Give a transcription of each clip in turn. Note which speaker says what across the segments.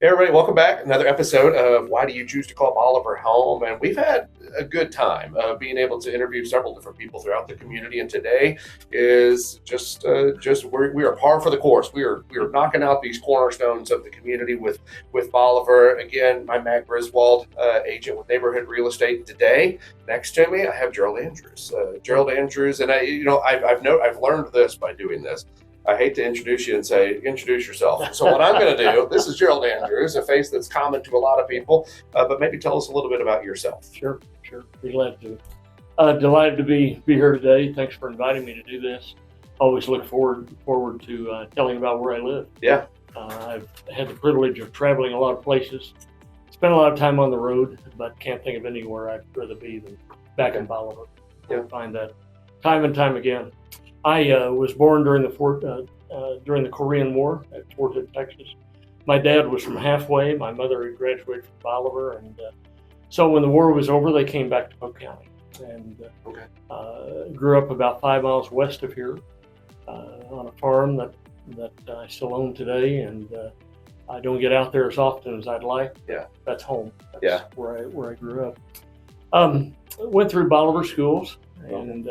Speaker 1: Hey everybody, welcome back. Another episode of Why Do You Choose to Call Bolivar Home? And we've had a good time being able to interview several different people throughout the community. And today is just we are par for the course. We are knocking out these cornerstones of the community with Bolivar. Again, I'm Matt Griswold, agent with Neighborhood Real Estate. Today, next to me, I have Jerald Andrews. Jerald Andrews, and I've learned this by doing this. I hate to introduce you and say, introduce yourself. So what I'm going to do, this is Jerald Andrews, a face that's common to a lot of people, but maybe tell us a little bit about yourself.
Speaker 2: Sure. Be glad to. Delighted to be here today. Thanks for inviting me to do this. Always look forward to telling about where I live.
Speaker 1: Yeah.
Speaker 2: I've had the privilege of traveling a lot of places, spent a lot of time on the road, but can't think of anywhere I'd rather be than back in Bolivar.
Speaker 1: Yeah.
Speaker 2: I find that time and time again. I was born during the Korean War at Fort Hood, Texas. My dad was from halfway. My mother had graduated from Bolivar, and so when the war was over, they came back to Polk County and grew up about 5 miles west of here on a farm that I still own today, and I don't get out there as often as I'd like.
Speaker 1: Yeah,
Speaker 2: that's home. That's
Speaker 1: yeah,
Speaker 2: where I grew up. Went through Bolivar schools, and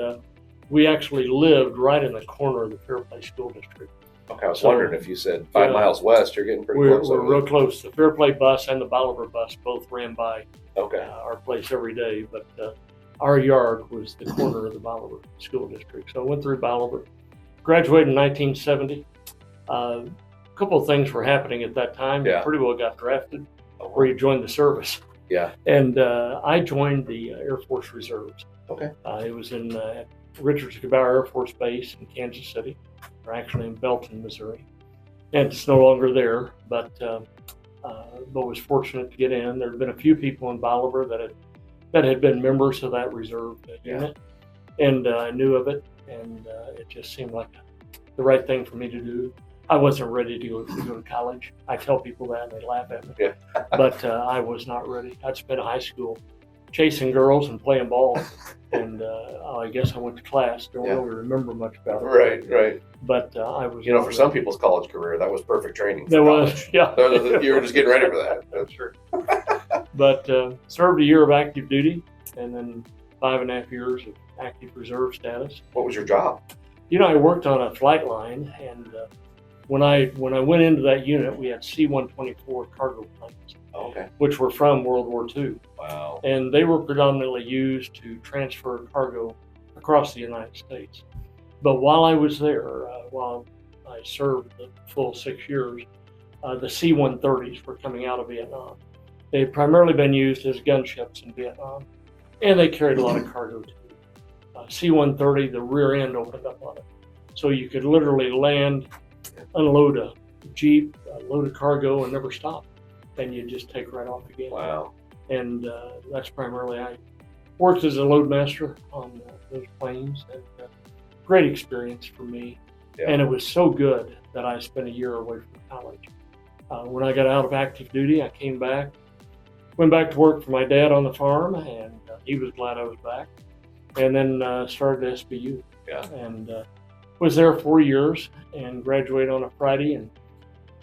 Speaker 2: we actually lived right in the corner of the Fairplay School District.
Speaker 1: Okay, I was wondering if you said 5 miles west, you're getting pretty close.
Speaker 2: We're real close. The Fairplay bus and the Bolivar bus both ran by
Speaker 1: our
Speaker 2: place every day, but our yard was the corner of the Bolivar School District. So I went through Bolivar, graduated in 1970. A couple of things were happening at that time.
Speaker 1: Yeah.
Speaker 2: Pretty well got drafted, where you joined the service.
Speaker 1: Yeah.
Speaker 2: And I joined the Air Force Reserves.
Speaker 1: Okay.
Speaker 2: It was in Richards Gebaur Air Force Base in Kansas City, or actually in Belton, Missouri. And it's no longer there, but was fortunate to get in. There had been a few people in Bolivar that had been members of that reserve unit, and I knew of it, and it just seemed like the right thing for me to do. I wasn't ready to go to college. I tell people that, and they laugh at me.
Speaker 1: Yeah.
Speaker 2: But I was not ready. I'd spent high school chasing girls and playing ball, and I guess I went to class. Don't really remember much about it.
Speaker 1: Right.
Speaker 2: But I was.
Speaker 1: For some people's college career, that was perfect training.
Speaker 2: There was, yeah.
Speaker 1: You were just getting ready for that.
Speaker 2: That's true. But served a year of active duty, and then 5.5 years of active reserve status.
Speaker 1: What was your job?
Speaker 2: I worked on a flight line, and when I went into that unit, we had C-124 cargo planes, which were from World War II.
Speaker 1: Wow.
Speaker 2: And they were predominantly used to transfer cargo across the United States. But while I was there, while I served the full 6 years, the C-130s were coming out of Vietnam. They had primarily been used as gunships in Vietnam, and they carried a lot of cargo too. C-130, the rear end opened up on it. So you could literally land, unload a Jeep, load a cargo, and never stop. And you just take right off again.
Speaker 1: Wow.
Speaker 2: And that's primarily, I worked as a load master on those planes, and great experience for me.
Speaker 1: Yeah.
Speaker 2: And it was so good that I spent a year away from college. When I got out of active duty, I came back, went back to work for my dad on the farm, and he was glad I was back. And then started SBU.
Speaker 1: Yeah.
Speaker 2: And was there 4 years and graduated on a Friday. And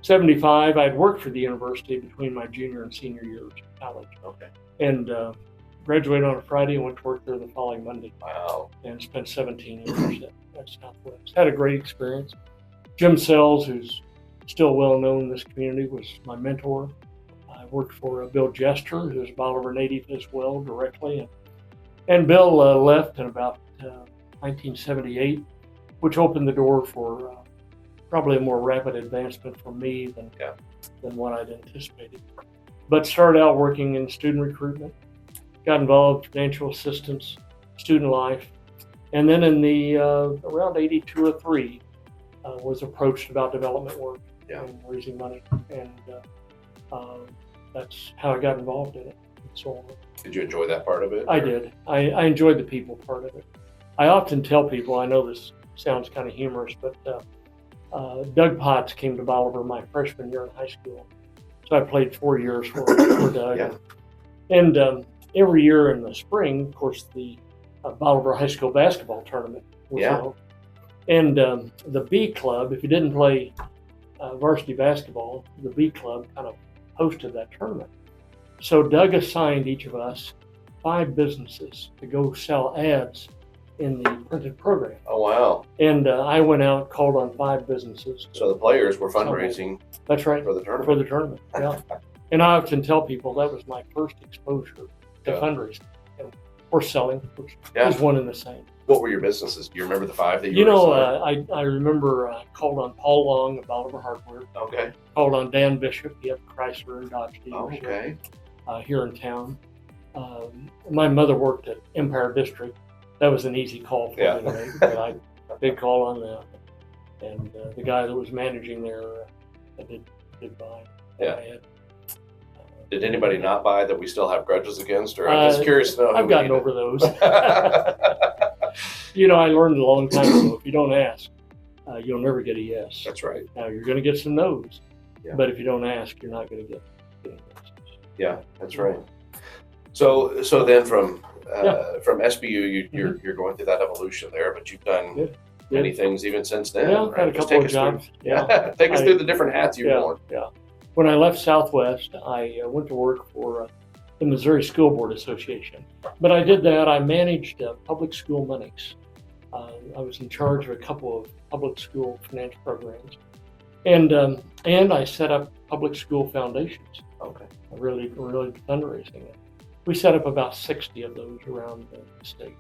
Speaker 2: 75, I'd worked for the university between my junior and senior years of college.
Speaker 1: Okay.
Speaker 2: And graduated on a Friday and went to work there the following Monday.
Speaker 1: Wow.
Speaker 2: And spent 17 years at Southwest. Had a great experience. Jim Sells, who's still well known in this community, was my mentor. I worked for Bill Jester, who's a Bolivar native as well, directly. And Bill left in about 1978, which opened the door for probably a more rapid advancement for me than what I'd anticipated. But started out working in student recruitment, got involved in financial assistance, student life, and then in the around 82 or 3, was approached about development work and raising money, and that's how I got involved in it. So,
Speaker 1: did you enjoy that part of it?
Speaker 2: I did. I enjoyed the people part of it. I often tell people, I know this sounds kind of humorous, but Doug Potts came to Bolivar my freshman year in high school. So I played 4 years for Doug.
Speaker 1: Yeah.
Speaker 2: And every year in the spring, of course, the Bolivar High School basketball tournament was held. And the B club, if you didn't play varsity basketball, the B club kind of hosted that tournament. So Doug assigned each of us 5 businesses to go sell ads in the printed program.
Speaker 1: Oh, wow.
Speaker 2: And I went out, called on 5 businesses.
Speaker 1: So the players were fundraising.
Speaker 2: That's right.
Speaker 1: For the tournament.
Speaker 2: For the tournament, yeah. And I often tell people that was my first exposure to fundraising or selling, which is one and the same.
Speaker 1: What were your businesses? Do you remember the 5 that
Speaker 2: you know? I remember I called on Paul Long of Bolivar Hardware.
Speaker 1: Okay.
Speaker 2: Called on Dan Bishop. He had Chrysler and Dodge dealership here in town. My mother worked at Empire District. That was an easy call for me to make, but I did call on them. And the guy that was managing there did buy.
Speaker 1: Yeah. Did anybody not buy that we still have grudges against? Or I'm just curious to know.
Speaker 2: I've gotten over those. You know, I learned a long time ago, if you don't ask, you'll never get a yes.
Speaker 1: That's right.
Speaker 2: Now, you're going to get some no's, but if you don't ask, you're not going to get yeses.
Speaker 1: Yeah, that's right. So then from SBU, you're going through that evolution there, but you've done many things even since then.
Speaker 2: Yeah, I've had a couple of jobs.
Speaker 1: Take us through the different hats you've worn.
Speaker 2: Yeah. When I left Southwest, I went to work for the Missouri School Board Association. But I did that. I managed public school monies. I was in charge of a couple of public school finance programs, and I set up public school foundations.
Speaker 1: Okay.
Speaker 2: Really fundraising. We set up about 60 of those around the state.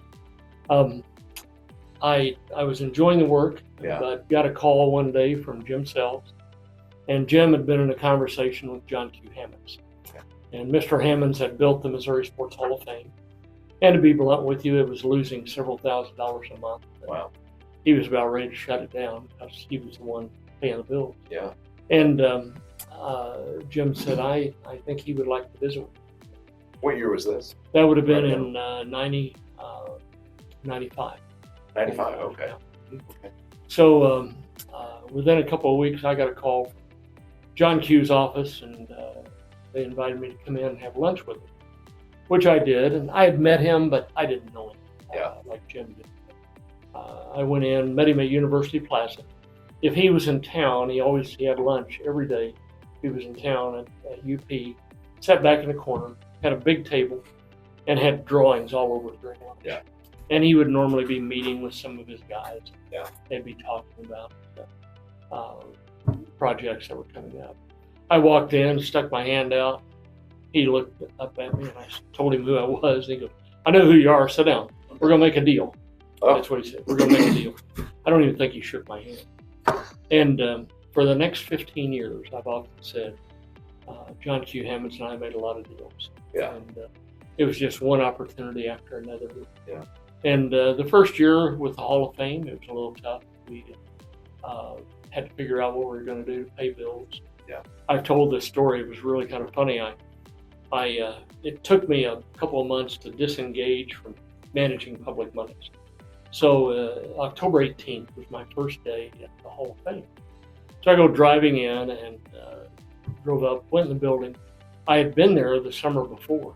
Speaker 2: I was enjoying the work, but got a call one day from Jim Sells, and Jim had been in a conversation with John Q. Hammonds. And Mr. Hammonds had built the Missouri Sports Hall of Fame. And to be blunt with you, it was losing several $1,000s a month.
Speaker 1: Wow.
Speaker 2: He was about ready to shut it down because he was the one paying the bills.
Speaker 1: Yeah.
Speaker 2: And Jim said, I think he would like to visit with me.
Speaker 1: What year was this?
Speaker 2: That would have been in 95.
Speaker 1: 95, okay.
Speaker 2: So within a couple of weeks, I got a call from John Q's office, and they invited me to come in and have lunch with him, which I did. And I had met him, but I didn't know him like Jim did. I went in, met him at University Plaza. If he was in town, he had lunch every day. He was in town at UP, sat back in the corner, had a big table, and had drawings all over during lunch.
Speaker 1: Yeah.
Speaker 2: And he would normally be meeting with some of his guys.
Speaker 1: Yeah.
Speaker 2: They'd be talking about projects that were coming up. I walked in, stuck my hand out. He looked up at me, and I told him who I was. And he goes, "I know who you are. Sit down. We're going to make a deal." Oh. That's what he said. We're going to make a deal. I don't even think he shook my hand. And for the next 15 years, I've often said, John Q. Hammonds and I made a lot of deals.
Speaker 1: Yeah.
Speaker 2: And it was just one opportunity after another.
Speaker 1: Yeah.
Speaker 2: And the first year with the Hall of Fame, it was a little tough. We had to figure out what we were going to do to pay bills.
Speaker 1: Yeah.
Speaker 2: I've told this story. It was really kind of funny. It took me a couple of months to disengage from managing public monies. So October 18th was my first day at the Hall of Fame. So I go driving in and drove up, went in the building. I had been there the summer before.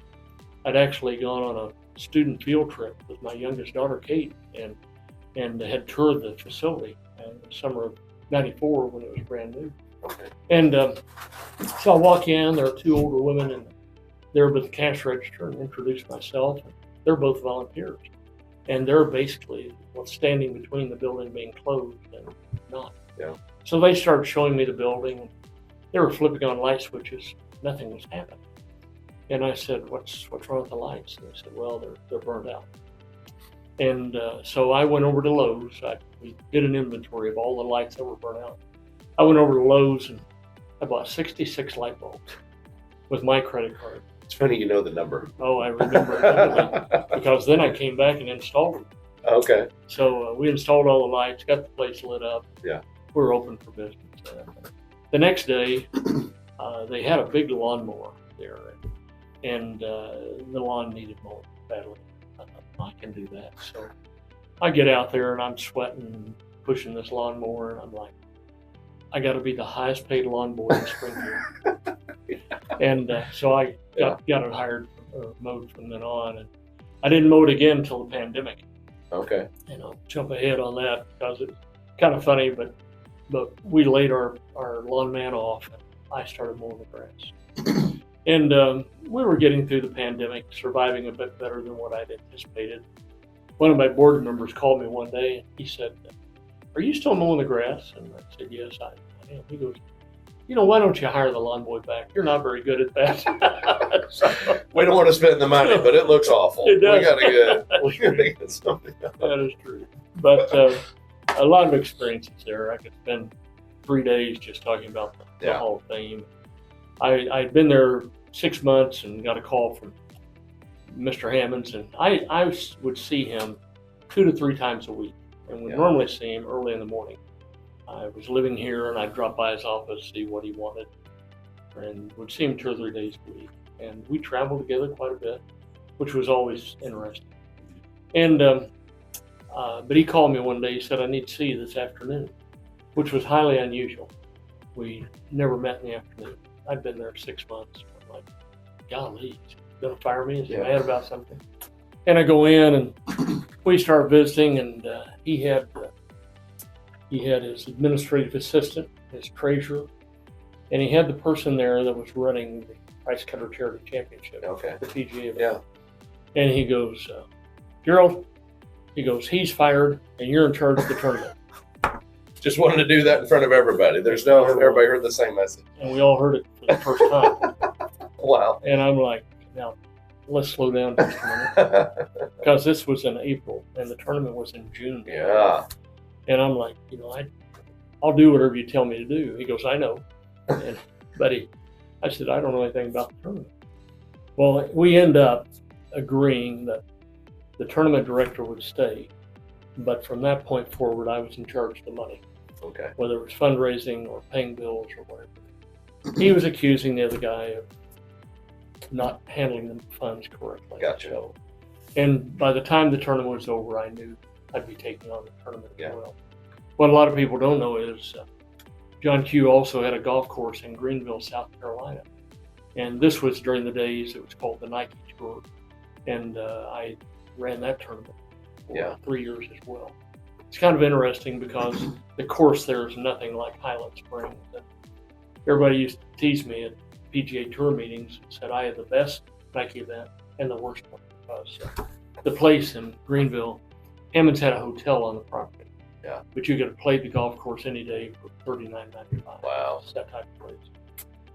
Speaker 2: I'd actually gone on a student field trip with my youngest daughter, Kate, and had toured the facility in the summer of '94 when it was brand new.
Speaker 1: Okay.
Speaker 2: And so I walk in, there are 2 older women and they're at the cash register, and introduce myself. And they're both volunteers. And they're basically standing between the building being closed and not.
Speaker 1: Yeah.
Speaker 2: So they started showing me the building. They were flipping on light switches. Nothing was happening. And I said, "What's wrong with the lights?" And they said, "Well, they're burned out." And so I went over to Lowe's. We did an inventory of all the lights that were burnt out. I went over to Lowe's and I bought 66 light bulbs with my credit card.
Speaker 1: It's funny you know the number.
Speaker 2: Oh, I remember it vividly, because then I came back and installed them.
Speaker 1: Okay.
Speaker 2: So we installed all the lights, got the place lit up.
Speaker 1: Yeah.
Speaker 2: We were open for business. The next day, they had a big lawnmower there, and the lawn needed mowing badly. I can do that. So I get out there and I'm sweating and pushing this lawnmower, and I'm like, I got to be the highest paid lawn boy in Springfield. And so I got it hired, mowed from then on, and I didn't mow it again until the pandemic.
Speaker 1: Okay.
Speaker 2: Jump ahead on that because it's kind of funny, but we laid our lawn man off. I started mowing the grass. And we were getting through the pandemic, surviving a bit better than what I'd anticipated. One of my board members called me one day and he said, "Are you still mowing the grass?" And I said, "Yes, I am." He goes, "Why don't you hire the lawn boy back? You're not very good at that." So,
Speaker 1: we don't want to spend the money, but it looks awful.
Speaker 2: It does.
Speaker 1: We gotta get something.
Speaker 2: That is true. But a lot of experiences there. I could spend 3 days just talking about the Hall of Fame. I'd been there 6 months and got a call from Mr. Hammonds, and I would see him 2 to 3 times a week, and would normally see him early in the morning. I was living here, and I'd drop by his office, see what he wanted, and would see him 2 or 3 days a week. And we traveled together quite a bit, which was always interesting. And but he called me one day. He said, "I need to see you this afternoon," which was highly unusual. We never met in the afternoon. I'd been there 6 months. I'm like, golly, he's going to fire me? Is he mad about something? And I go in, and we start visiting, and he had his administrative assistant, his treasurer, and he had the person there that was running the Price Cutter Charity Championship, the PGA event. Yeah. And he goes, "Jerald," he goes, "he's fired, and you're in charge of the tournament."
Speaker 1: Just wanted to do that in front of everybody. Everybody heard the same message.
Speaker 2: And we all heard it for the first time.
Speaker 1: Wow.
Speaker 2: And I'm like, now, let's slow down just a minute. Because this was in April, and the tournament was in June.
Speaker 1: Yeah.
Speaker 2: And I'm like, I'll do whatever you tell me to do. He goes, "I know." And, buddy, I said, "I don't know anything about the tournament." Well, we end up agreeing that the tournament director would stay. But from that point forward, I was in charge of the money.
Speaker 1: Okay. Whether
Speaker 2: it was fundraising or paying bills or whatever. He was accusing the other guy of not handling the funds correctly.
Speaker 1: Gotcha.
Speaker 2: So, and by the time the tournament was over, I knew I'd be taking on the tournament as well. What a lot of people don't know is John Q also had a golf course in Greenville, South Carolina. And this was during the days it was called the Nike Tour. And I ran that tournament for 3 years as well. It's kind of interesting because the course there is nothing like Highland Springs. And everybody used to tease me at PGA Tour meetings and said I had the best Nike event and the worst one because the place in Greenville, Hammonds had a hotel on the property.
Speaker 1: Yeah.
Speaker 2: But you could play the golf course any day for $39.95.
Speaker 1: Wow.
Speaker 2: It's that type of place.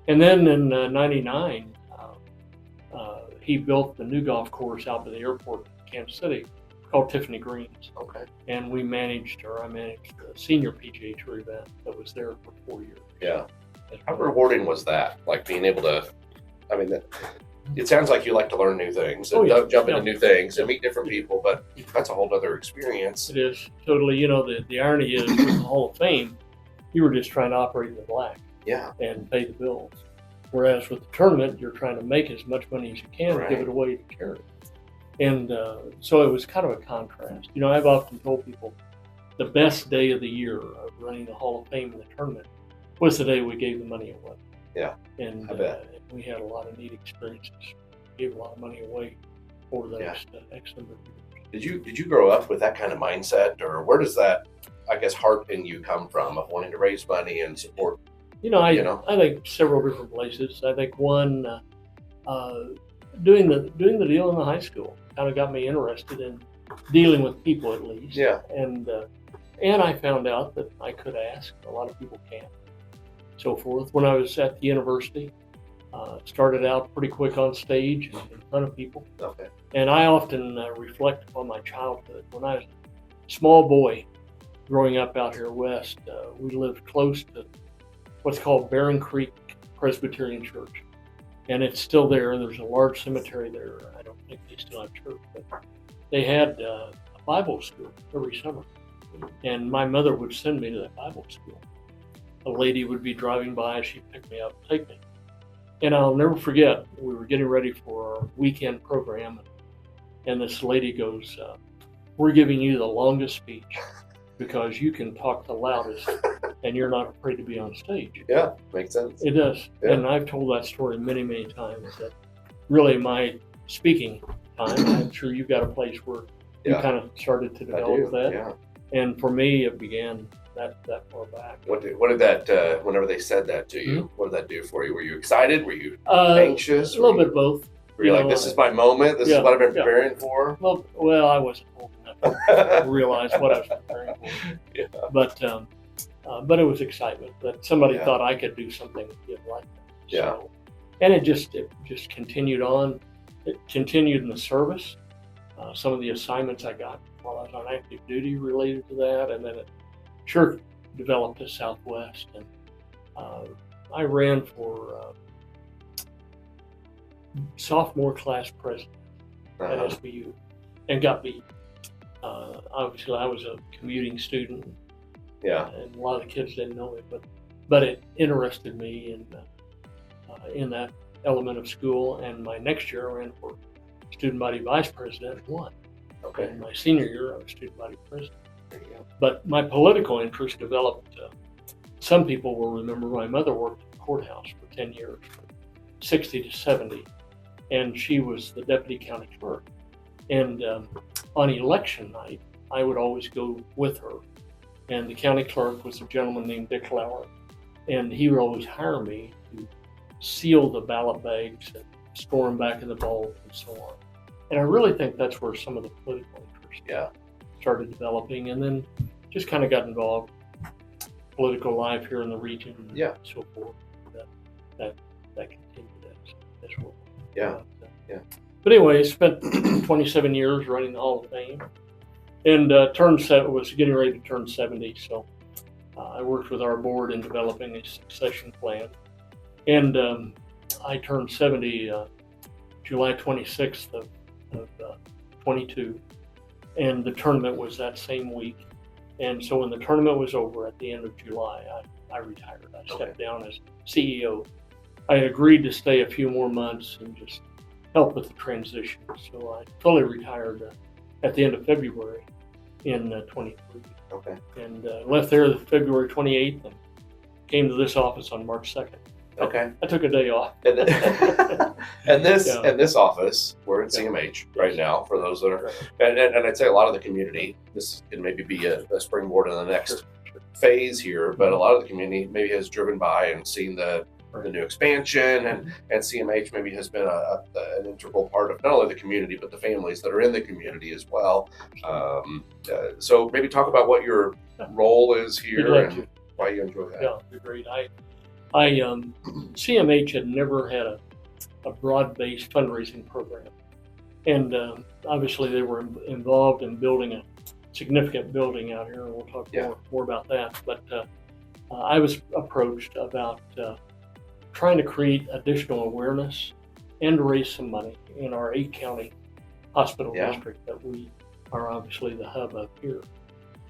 Speaker 2: And then in '99, he built the new golf course out to the airport in Kansas City called Tiffany Greens.
Speaker 1: Okay.
Speaker 2: And I managed the senior PGA Tour event that was there for 4 years.
Speaker 1: Yeah. How rewarding was that? Like being able to, it sounds like you like to learn new things and jump into new things and meet different people, but that's a whole other experience.
Speaker 2: It is totally. The irony is with the Hall of Fame, you were just trying to operate in the black.
Speaker 1: Yeah.
Speaker 2: And pay the bills. Whereas with the tournament, you're trying to make as much money as you can and give it away to charity. And so it was kind of a contrast. I've often told people the best day of the year of running the Hall of Fame in the tournament was the day we gave the money away.
Speaker 1: Yeah.
Speaker 2: And we had a lot of neat experiences. Gave a lot of money away over the next X number of years.
Speaker 1: Did you grow up with that kind of mindset, or where does that, heart in you come from of wanting to raise money and support?
Speaker 2: I think several different places. I think one, doing the deal in the high school kind of got me interested in dealing with people at least.
Speaker 1: Yeah.
Speaker 2: And I found out that I could ask. A lot of people can't. So forth. When I was at the university, started out pretty quick on stage in front of people.
Speaker 1: Okay.
Speaker 2: And I often reflect upon my childhood. When I was a small boy growing up out here west, we lived close to what's called Barron Creek Presbyterian Church. And it's still there. There's a large cemetery there. I don't think they still have church, but they had a Bible school every summer. And my mother would send me to that Bible school. A lady would be driving by, she'd pick me up and take me. And I'll never forget, we were getting ready for our weekend program, and this lady goes, "We're giving you the longest speech because you can talk the loudest and you're not afraid to be on stage."
Speaker 1: Yeah, makes sense.
Speaker 2: It does.
Speaker 1: Yeah.
Speaker 2: And I've told that story many, many times that really my speaking time, I'm sure you've got a place where you kind of started to develop that.
Speaker 1: Yeah.
Speaker 2: And for me, it began that far back.
Speaker 1: What did that, whenever they said that to you, what did that do for you? Were you excited? Were you anxious?
Speaker 2: A little bit both.
Speaker 1: Were you like, this is my moment? This is what I've been preparing for?
Speaker 2: Well, I wasn't old enough to realize what I was preparing for.
Speaker 1: Yeah.
Speaker 2: But it was excitement that somebody thought I could do something like that. So, and it just continued on. It continued in the service. Some of the assignments I got while I was on active duty related to that, and then it sure developed to Southwest. And I ran for sophomore class president at SBU and got beat. Obviously, I was a commuting student.
Speaker 1: Yeah.
Speaker 2: And a lot of the kids didn't know it, but it interested me in that element of school. And my next year, I ran for student body vice president and won.
Speaker 1: Okay.
Speaker 2: And my senior year, I was student body president.
Speaker 1: There you go.
Speaker 2: But my political interest developed. Some people will remember my mother worked at the courthouse for 10 years, from 60 to 70, and she was the deputy county clerk. And on election night, I would always go with her. And the county clerk was a gentleman named Dick Lauer, and he would always hire me to seal the ballot bags and store them back in the vault and so on. And I really think that's where some of the political interest started developing, and then just kind of got involved in political life here in the region and so forth. That continued as well.
Speaker 1: Yeah.
Speaker 2: But anyway, I spent 27 years running the Hall of Fame. And was getting ready to turn 70, so I worked with our board in developing a succession plan. And I turned 70 July 26th of 22, and the tournament was that same week. And so when the tournament was over at the end of July, I retired. I stepped down as CEO. I had agreed to stay a few more months and just help with the transition. So I fully retired at the end of February in 23.
Speaker 1: Okay.
Speaker 2: And left there February 28th and came to this office on March 2nd.
Speaker 1: Okay.
Speaker 2: I took a day off.
Speaker 1: And this office, we're at CMH right now, for those that are, and I'd say a lot of the community, this can maybe be a springboard in the next phase here, but a lot of the community maybe has driven by and seen the new expansion, and CMH maybe has been an integral part of not only the community, but the families that are in the community as well. So maybe talk about what your role is here and why you enjoy that.
Speaker 2: Yeah, great. CMH had never had a broad-based fundraising program. And obviously they were involved in building a significant building out here, and we'll talk more about that. But I was approached about trying to create additional awareness and to raise some money in our 8-county hospital district that we are obviously the hub of here.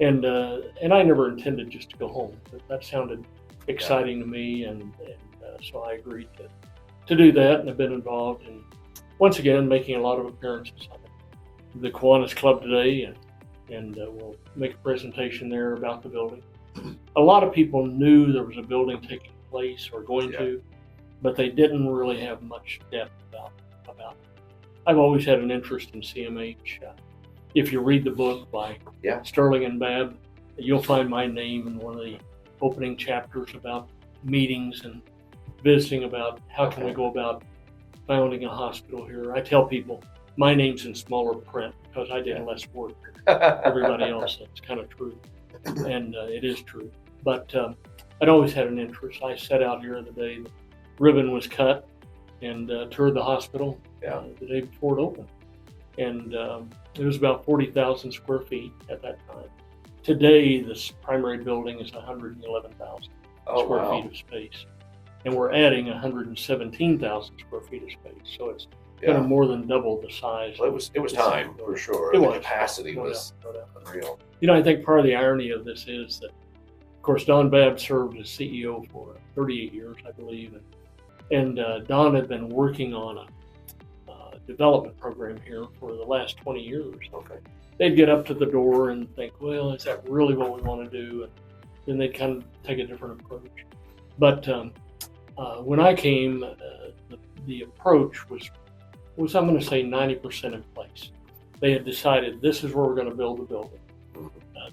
Speaker 2: And I never intended just to go home, but that sounded exciting to me, and so I agreed to do that, and have been involved in, once again, making a lot of appearances on the Kiwanis Club today, and we'll make a presentation there about the building. A lot of people knew there was a building taking place or going to, but they didn't really have much depth about it. I've always had an interest in CMH. If you read the book by Sterling and Babb, you'll find my name in one of the opening chapters about meetings and visiting about how can we go about founding a hospital here. I tell people my name's in smaller print because I did less work than everybody else. That's kind of true, and it is true. But I'd always had an interest. I sat out here the day the ribbon was cut and toured the hospital the day before it opened. And it was about 40,000 square feet at that time. Today, this primary building is 111,000 square feet of space. And we're adding 117,000 square feet of space. So it's kind of more than double the size.
Speaker 1: Well, it was time, for sure. The capacity was unreal.
Speaker 2: You know, I think part of the irony of this is that, of course, Don Babb served as CEO for 38 years, I believe. And Don had been working on a development program here for the last 20 years. Okay. They'd get up to the door and think, well, is that really what we want to do? And then they'd kind of take a different approach. But when I came, the approach was I'm going to say 90% in place. They had decided this is where we're going to build the building.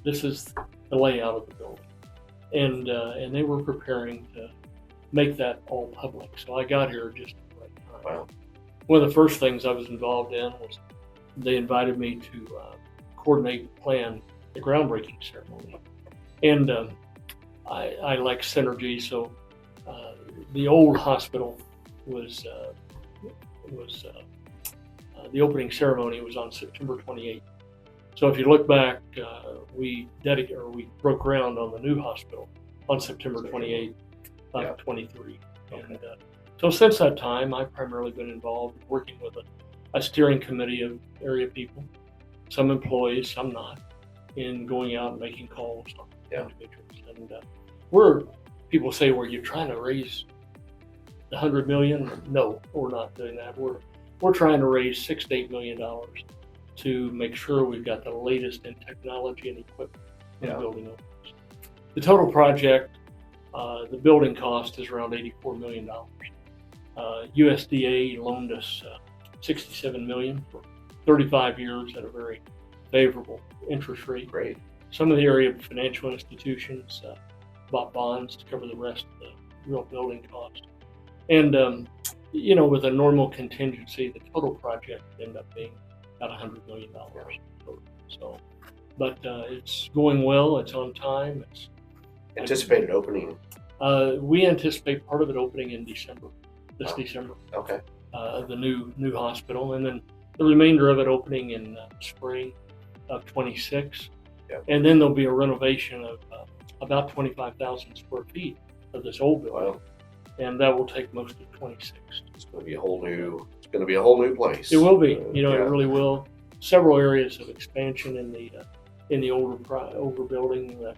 Speaker 2: This is the layout of the building. and they were preparing to make that all public. So I got here just at the right time.
Speaker 1: Wow.
Speaker 2: One of the first things I was involved in was they invited me to coordinate and plan the groundbreaking ceremony. And I like synergy, so the old hospital was the opening ceremony was on September 28th. So if you look back, we broke ground on the new hospital on September 28th of 23.
Speaker 1: Okay.
Speaker 2: And so since that time, I've primarily been involved working with a steering committee of area people, some employees, some not, in going out and making calls on individuals. And people say, "Were you trying to raise $100 million?" No, we're not doing that. We're trying to raise $6 to $8 million to make sure we've got the latest in technology and equipment in building opens. The total project, the building cost is around $84 million. USDA loaned us $67 million for 35 years at a very favorable interest rate.
Speaker 1: Great.
Speaker 2: Some of the area financial institutions bought bonds to cover the rest of the real building cost. And, with a normal contingency, the total project ended up being about $100 million. So, but it's going well. It's on time. It's
Speaker 1: anticipated opening.
Speaker 2: We anticipate part of it opening in December, December.
Speaker 1: Okay.
Speaker 2: The new hospital, and then the remainder of it opening in spring of 26. And then there'll be a renovation of about 25,000 square feet of this old building.
Speaker 1: Wow.
Speaker 2: And that will take most of 26.
Speaker 1: It's going to be a whole new place.
Speaker 2: It will be. It really will. Several areas of expansion in the older building that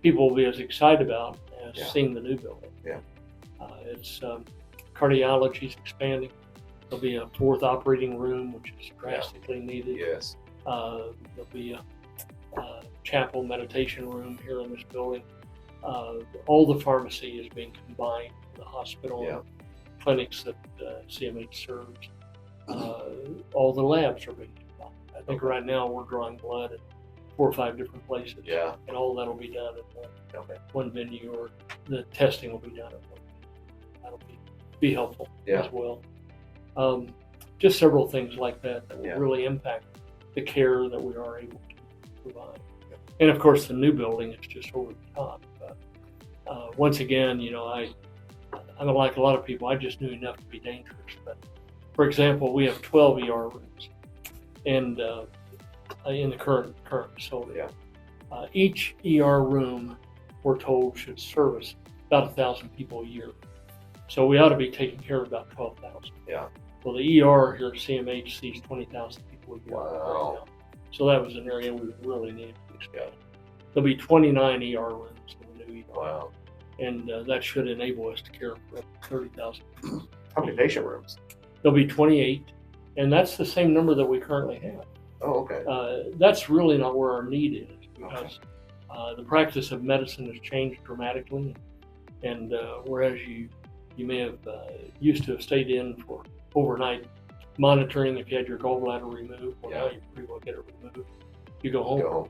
Speaker 2: people will be as excited about as seeing the new building.
Speaker 1: Yeah.
Speaker 2: It's cardiology is expanding. There'll be a fourth operating room, which is drastically needed.
Speaker 1: Yes.
Speaker 2: There'll be a chapel meditation room here in this building. All the pharmacy is being combined with the hospital and clinics that CMH serves. All the labs are being combined. I think right now we're drawing blood at 4 or 5 different places.
Speaker 1: Yeah.
Speaker 2: And all that'll be done at one venue, or the testing will be done at one venue. That'll be helpful as well. Just several things like that will really impact the care that we are able to provide. And of course, the new building is just over the top. Once again, I'm like a lot of people, I just knew enough to be dangerous. But for example, we have 12 ER rooms, and in the current facility, each ER room, we're told, should service about 1,000 people a year. So we ought to be taking care of about 12,000.
Speaker 1: Yeah.
Speaker 2: Well, the ER here at CMH sees 20,000 people a year right now. So that was an area we really needed to expand. There'll be 29 ER rooms in the new ER.
Speaker 1: Wow.
Speaker 2: And that should enable us to care for up to 30,000 people.
Speaker 1: How many patient rooms?
Speaker 2: There'll be 28, and that's the same number that we currently have.
Speaker 1: Oh, okay.
Speaker 2: That's really not where our need is, because the practice of medicine has changed dramatically, and whereas you may have used to have stayed in for overnight monitoring if you had your gallbladder removed, well, now you pretty well get it removed. You go home.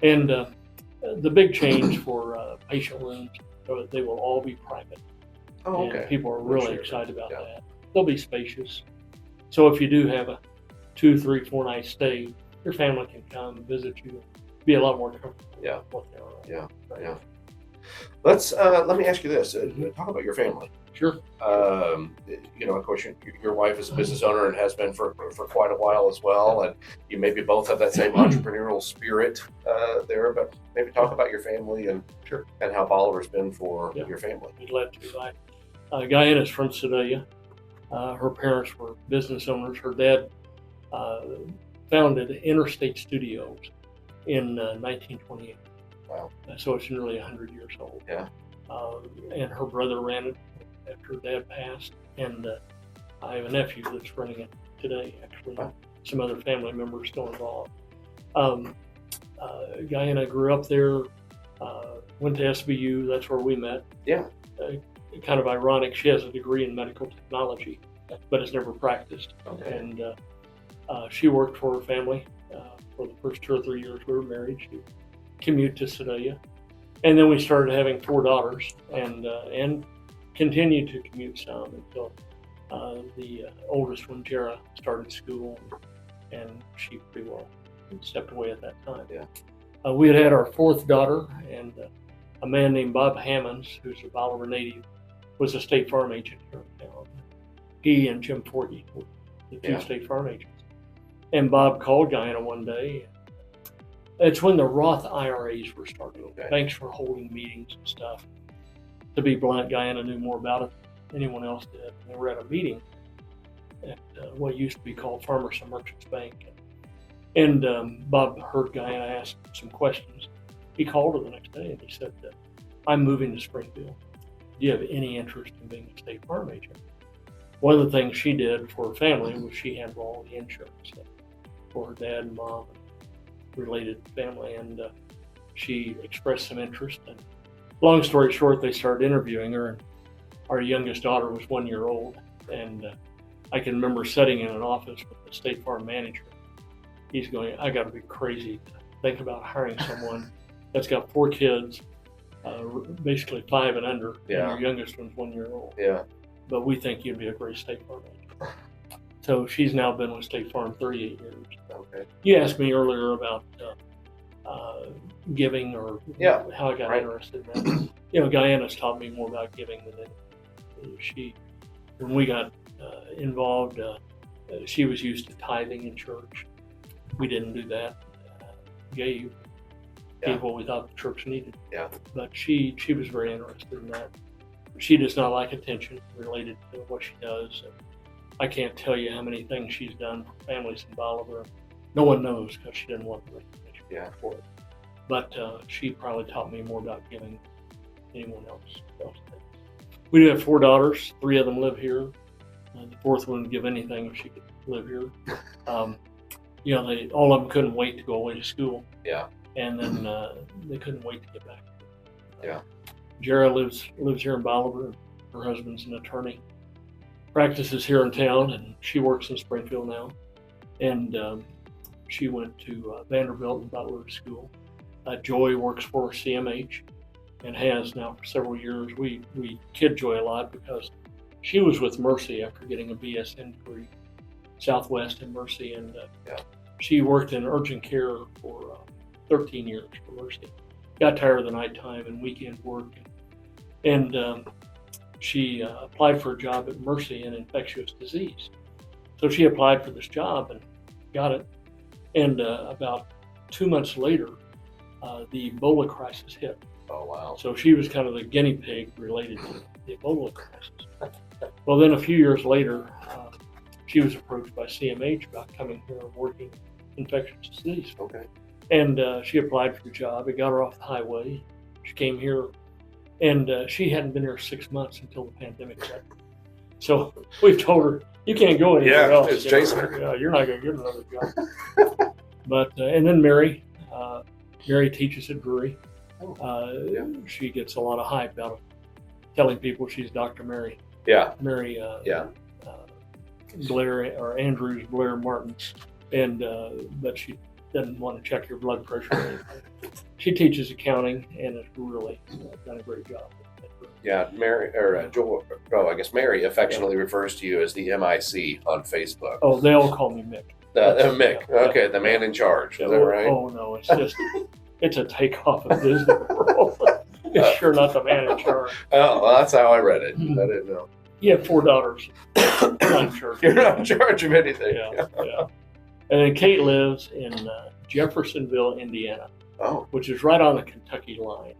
Speaker 2: And the big change for patient rooms, they will all be private.
Speaker 1: Oh, okay.
Speaker 2: And people are really excited about that. They'll be spacious. So if you do have a 2, 3, 4 night stay, your family can come visit you, be a lot more comfortable.
Speaker 1: Yeah.
Speaker 2: What they are.
Speaker 1: Yeah. Let me ask you this. Talk about your family.
Speaker 2: Sure.
Speaker 1: Of course, your wife is a business owner and has been for quite a while as well, and you maybe both have that same entrepreneurial spirit there. But maybe talk about your family and how Bolivar's been for your family.
Speaker 2: We'd love to. Guyana's from Sedalia. Her parents were business owners. Her dad founded Interstate Studios in 1928.
Speaker 1: Wow.
Speaker 2: So it's nearly 100 years old.
Speaker 1: Yeah.
Speaker 2: And her brother ran it after Dad passed, and I have a nephew that's running it today, actually.
Speaker 1: Wow.
Speaker 2: Some other family members still involved. Guyana grew up there, went to SBU, that's where we met.
Speaker 1: Yeah.
Speaker 2: Kind of ironic, she has a degree in medical technology, but has never practiced.
Speaker 1: Okay.
Speaker 2: And she worked for her family for the first 2 or 3 years we were married. She commute to Sedalia, And then we started having 4 daughters, and continued to commute some until the oldest one, Jerald, started school, and she pretty well stepped away at that time.
Speaker 1: Yeah.
Speaker 2: We had our 4th daughter, and a man named Bob Hammonds, who's a Bolivar native, was a State Farm agent here in town. He and Jim Forgy were the 2 State Farm agents. And Bob called Guyana one day. It's when the Roth IRAs were starting.
Speaker 1: Okay.
Speaker 2: Banks were holding meetings and stuff. To be blunt, Guyana knew more about it than anyone else did. They were at a meeting at what used to be called Farmers and Merchants Bank. And Bob heard Guyana ask some questions. He called her the next day and he said, I'm moving to Springfield. Do you have any interest in being a State Farm agent? One of the things she did for her family was she handled all the insurance for her dad and mom and related family, and she expressed some interest. And long story short, they started interviewing her, and our youngest daughter was 1 year old, and I can remember sitting in an office with the State Farm manager. He's going, I got to be crazy to think about hiring someone that's got 4 kids, basically 5 and under, and your youngest one's 1 year old.
Speaker 1: Yeah.
Speaker 2: But we think you'd be a great State Farm agent. So she's now been with State Farm 38 years.
Speaker 1: Okay.
Speaker 2: You asked me earlier about giving, or how I got interested in that. You know, Guyana's taught me more about giving than anything. When we got involved, she was used to tithing in church. We didn't do that. Gave what we thought the church needed.
Speaker 1: Yeah.
Speaker 2: But she was very interested in that. She does not like attention related to what she does. And I can't tell you how many things she's done for families in Bolivar. No one knows because she didn't want the recognition for it. But she probably taught me more about giving than anyone else. We do have 4 daughters. 3 of them live here. The 4th one would give anything if she could live here. You know, all of them couldn't wait to go away to school.
Speaker 1: Yeah.
Speaker 2: And then they couldn't wait to get back.
Speaker 1: Yeah.
Speaker 2: Jerald lives here in Bolivar. Her husband's an attorney. Practices here in town, and she works in Springfield now. And she went to Vanderbilt and Butler School. Joy works for CMH and has now for several years. We kid Joy a lot because she was with Mercy after getting a BSN degree, Southwest and Mercy, and she worked in urgent care for 13 years for Mercy. Got tired of the nighttime and weekend work, and she applied for a job at Mercy in infectious disease. So she applied for this job and got it. And about 2 months later, the Ebola crisis hit.
Speaker 1: Oh, wow.
Speaker 2: So she was kind of the guinea pig related to the Ebola crisis. Well, then a few years later, she was approached by CMH about coming here and working infectious disease.
Speaker 1: Okay.
Speaker 2: And she applied for the job. It got her off the highway. She came here, and she hadn't been here 6 months until the pandemic hit. So we've told her, you can't go anywhere else.
Speaker 1: It's chasing her.
Speaker 2: Yeah, you're not going to get another job. But, and then Mary teaches at Drury. She gets a lot of hype out of telling people she's Dr. Mary.
Speaker 1: Yeah.
Speaker 2: Mary Blair, or Andrews Blair Martin. And, but she doesn't want to check your blood pressure or anything. She teaches accounting and has really done a great job.
Speaker 1: Yeah, Mary, or Joel, I guess Mary affectionately refers to you as the MIC on Facebook.
Speaker 2: Oh, they all call me Mick.
Speaker 1: Mick, okay, the man in charge, is that right?
Speaker 2: Oh, no, it's just, it's a takeoff of Disney World. It's sure not the man in charge.
Speaker 1: Oh, well, that's how I read it. I didn't know.
Speaker 2: You have 4 daughters. I'm not in charge.
Speaker 1: You're not in charge of anything.
Speaker 2: Yeah. And then Kate lives in Jeffersonville, Indiana, which is right on the Kentucky line.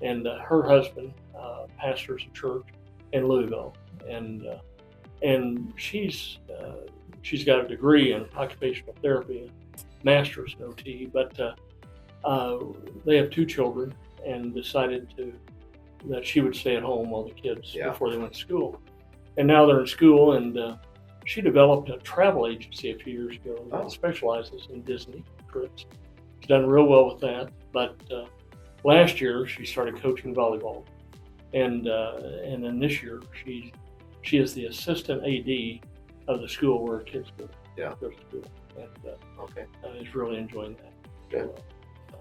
Speaker 2: And her husband pastors a church in Louisville, and she's got a degree in occupational therapy, master's in OT. But they have 2 children, and decided that she would stay at home while the kids before they went to school. And now they're in school, and she developed a travel agency a few years ago that specializes in Disney trips. She's done real well with that. But last year she started coaching volleyball, and then this year she is the assistant AD of the school where her kids go to school, and is really enjoying that.
Speaker 1: Good.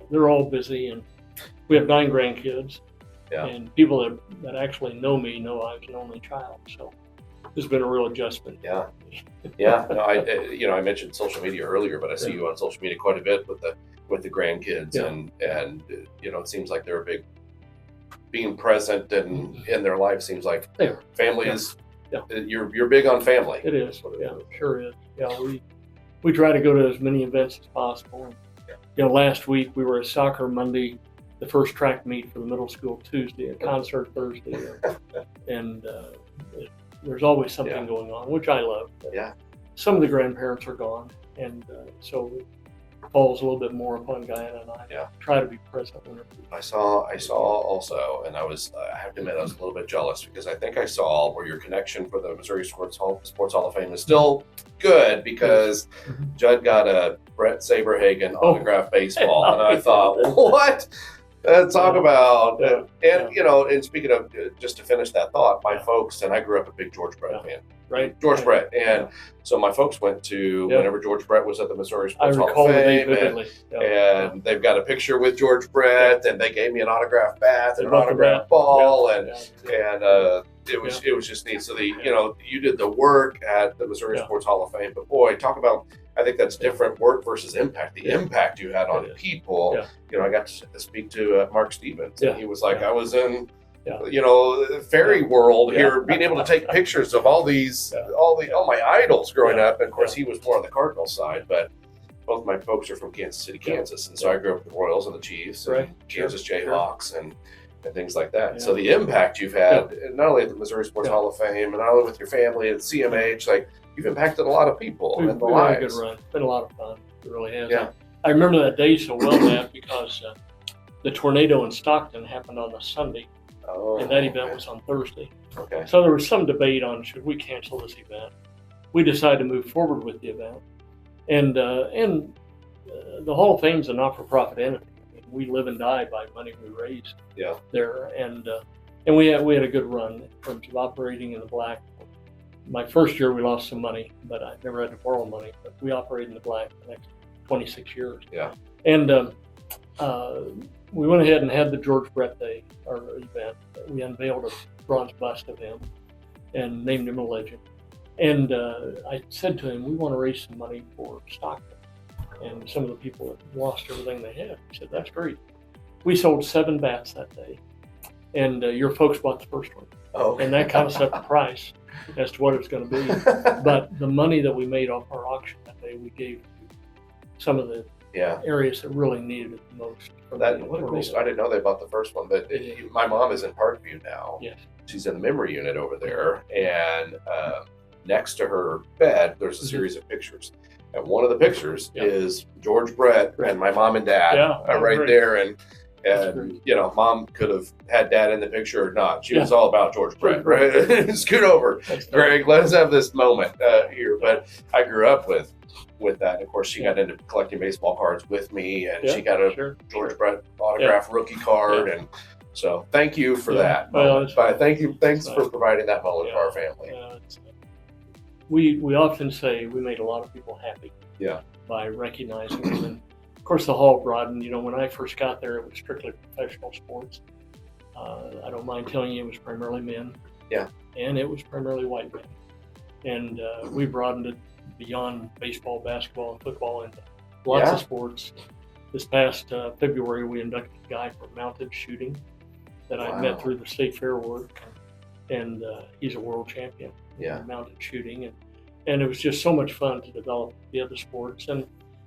Speaker 2: They're all busy, and We have 9 grandkids,
Speaker 1: Yeah.
Speaker 2: and people that actually know me know I was an only child. So it's been a real adjustment.
Speaker 1: Yeah. Yeah. No, I mentioned social media earlier, but I see you on social media quite a bit with the grandkids, and it seems like they're a big being present and in their life. Seems like family is. Yeah. You're big on family.
Speaker 2: It is. Sure is. Yeah, we try to go to as many events as possible. Last week we were at soccer Monday, the first track meet for the middle school Tuesday, a concert Thursday, and there's always something going on, which I love.
Speaker 1: Yeah.
Speaker 2: Some of the grandparents are gone, and so it falls a little bit more upon Guyana and I.
Speaker 1: Yeah.
Speaker 2: Try to be present whenever.
Speaker 1: I saw also, and I have to admit I was a little bit jealous, because I think I saw where your connection for the Missouri Sports Hall of Fame is still good, because Judd got a Brett Saberhagen autographed baseball, and I thought, what? Talk about, and speaking of, just to finish that thought, my folks, and I grew up a big George Brett fan.
Speaker 2: Right.
Speaker 1: George Brett. And so my folks went to whenever George Brett was at the Missouri Sports Hall of Fame. And they've got a picture with George Brett, and they gave me an autographed bat and an autographed ball. And it was just neat. So you did the work at the Missouri Sports Hall of Fame, but boy, talk about, I think that's different, work versus impact. The impact you had on people. I got to speak to Mark Stevens, and he was like, I was in fairy world here, being able to take pictures of all my idols growing up. And of course, he was more on the Cardinals side, but both my folks are from Kansas City, Kansas, and so I grew up with the Royals and the Chiefs, and Kansas Jayhawks, and things like that. So the impact you've had, not only at the Missouri Sports Hall of Fame, and not only with your family at CMH, like, you've impacted a lot of people and the lives.
Speaker 2: Had a good run. It's been a lot of fun. It really has. Yeah. I remember that day so well, Matt, because the tornado in Stockton happened on a Sunday. And that event was on Thursday.
Speaker 1: Okay.
Speaker 2: So there was some debate on, should we cancel this event? We decided to move forward with the event. And the Hall of Fame is a not-for-profit entity. I mean, we live and die by money we raise there. And we had a good run in terms of operating in the black. My first year we lost some money, but I never had to borrow money. But we operated in the black for the next 26 years.
Speaker 1: Yeah.
Speaker 2: And we went ahead and had the George Brett Day, our event. We unveiled a bronze bust of him and named him a legend. And I said to him, we want to raise some money for Stockton and some of the people that lost everything they had. He said, that's great. We sold 7 bats that day, and your folks bought the first one.
Speaker 1: Oh.
Speaker 2: And that kind of set the price as to what it was going to be. But the money that we made off our auction that day, we gave to some of the areas that really needed it the most.
Speaker 1: What a cool story. I didn't know they bought the first one, but my mom is in Parkview now.
Speaker 2: Yes.
Speaker 1: She's in the memory unit over there, and next to her bed, there's a series of pictures. And one of the pictures is George Brett and my mom and dad right there. And Mom could have had Dad in the picture or not. She was all about George Brett, right? Scoot over, Greg. Let us have this moment here. But I grew up with that. Of course, she got into collecting baseball cards with me, and she got a George Brett autograph rookie card. And so, thank you for that.
Speaker 2: Well,
Speaker 1: thanks for providing that moment for our family.
Speaker 2: We often say we made a lot of people happy. By recognizing them. And of course, the hall broadened. When I first got there, it was strictly professional sports. I don't mind telling you, it was primarily men. And it was primarily white men. And we broadened it beyond baseball, basketball, and football into lots of sports. This past February, we inducted a guy for mounted shooting that I met through the state fair work, and he's a world champion in mounted shooting. And it was just so much fun to develop the other sports. And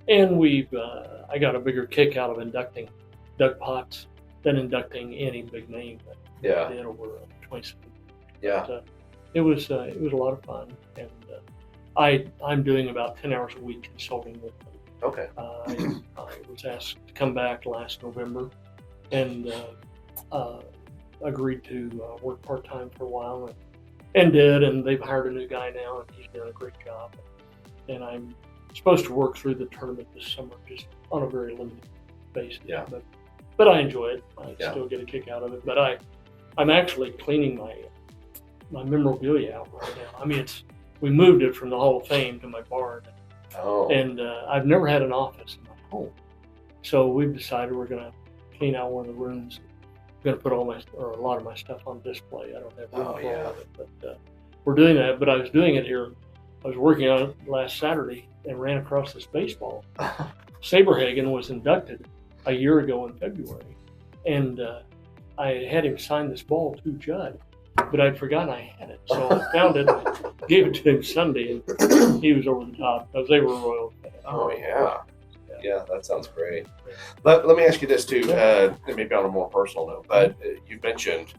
Speaker 2: I got a bigger kick out of inducting Doug Potts than inducting any big name that did over 27.
Speaker 1: But,
Speaker 2: it was a lot of fun, and I'm doing about 10 hours a week consulting with them.
Speaker 1: Okay.
Speaker 2: I was asked to come back last November, and agreed to work part-time for a while, and did, and they've hired a new guy now, and he's doing a great job. And I'm supposed to work through the tournament this summer, just on a very limited basis. But I enjoy it. I still get a kick out of it. But I'm actually cleaning my memorabilia out right now. I mean, we moved it from the Hall of Fame to my barn. And I've never had an office in my home. So we've decided we're going to clean out one of the rooms. I'm going to put a lot of my stuff on display. I don't have room for all of it, but we're doing that. But I was doing it here. I was working on it last Saturday and ran across this baseball. Saberhagen was inducted a year ago in February, and I had him sign this ball to Judd, but I'd forgotten I had it. So I found it, and gave it to him Sunday, and he was over the top because they were Royal fans.
Speaker 1: Oh, yeah. Yeah, that sounds great. Let me ask you this too, maybe on a more personal note, but you've mentioned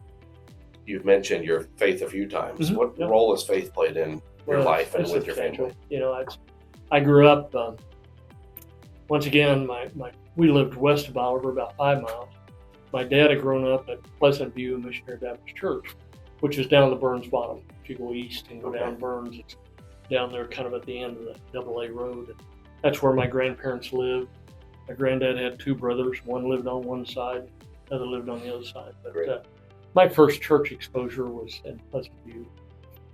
Speaker 1: your faith a few times. What role has faith played in your life and with your family?
Speaker 2: You know, I grew up, once again, we lived west of Bolivar, about 5 miles. My dad had grown up at Pleasant View Missionary Baptist Church, which is down the Burns Bottom. If you go east and go down Burns, it's down there kind of at the end of the AA road. That's where my grandparents lived. My granddad had 2 brothers. One lived on one side, the other lived on the other side. But my first church exposure was in Pleasant View.